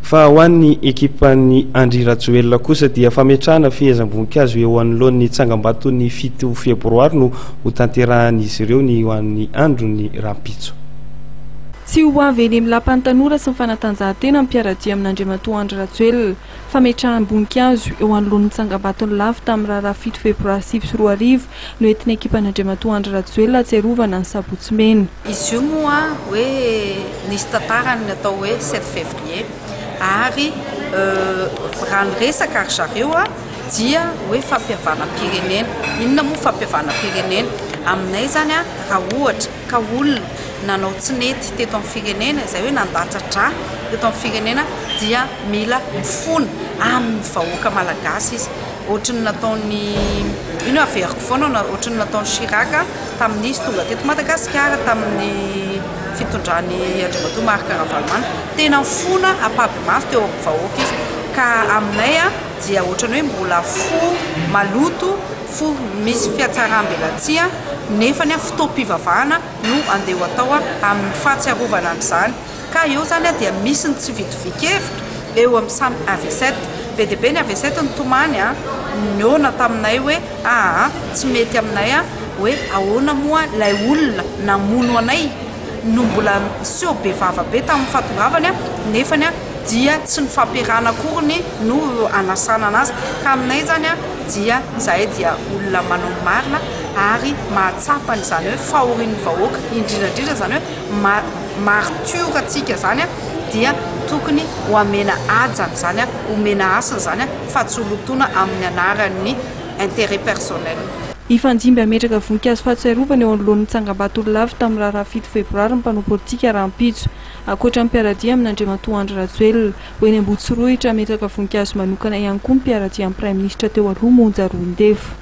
Fa ho an'ny ekipan'ny Andry Rajoelina kosa dia fametrahana fihezam-boninkazo eo anoloan'ny tsangambaton'ny 7 febroary no ho tanterahan'izy ireo ny ho an'ny andron'ny Rampitso. Tsy ho avy eny amin'ny lapan'ny tanora sy ny fanatanjahantena ny mpiaradia amin'Andriamatoa Andry Rajoelina. Fametrahan-boninkazo eo anoloan'ny tsangambaton'ny lafy tamin'ny raharaha 7 febroary 2020 no entin'ny ekipan'Andriamatoa Andry Rajoelina atsiarovana ny sabotsy mena. Izy io moa hoe nisy tantarany natao hoe 7 février ary raha ny resaka ary zareo dia hoe fampihavanam-pirenena. Inona moa fampihavanam-pirenena? Aminay zany raha ohatra ka olona nanao tsy nety teto amin'ny firenena izay hoe nandatsatra teto amin'ny firenena dia mila mifona amin'ny vahoaka malagasy izy. Ohatrany nataony ino averiko foana ohatrany nataony Chirac tamin'izy tonga teto Madagasikara tamin'ny fitondrany Andriamatoa Marc Ravalomanana tena mifona ampabimaso teo amin'ny vahoaka izy. Ka aminay dia ohatrany hoe mbola fo maloto fo misy fiatsaram-belatsia nefa ny fotoam-pivavahana no andeha atao amin'ny fahatsiarovana an'izany. Ka eo zany dia misy ny tsy vitovikevitra eo amin'ny samy AV7 be dia be ny AV7 ny tomany niona taminay hoe tsy mety aminay hoe ahoana moa ilay olona namono anay no mbola sio be vava be tamin'ny fahatongavany nefa dia tsy ny fampiarahana akoriny no anasana anazy. Ka aminay zany dia zahay dia olona manao marina ary mahatsapa n'izany hoe fahorian'ny vahoaka indrindrandrindra zany hoe marturatsika zany dia tokony ho amena ajany zany homena asany zany fa tsy holotona amin'ny anaran'ny intérêt personnel. Ifanjimby ametraka voninkazo fahatsiarovana eo anoloan'ny tsangambaton'ny lafy tamin'ny raharaha 7 febroary ny mpanao politika Rampitso. Ankoatra ny mpiaradia amin'Andriamatoa Andry Rajoelina, ho eny Ambohitsirohitra ametraka voninkazo manokana ihany koa ny mpiaradia amin'ny Prime Ministra teo aloha Monja Roindefo.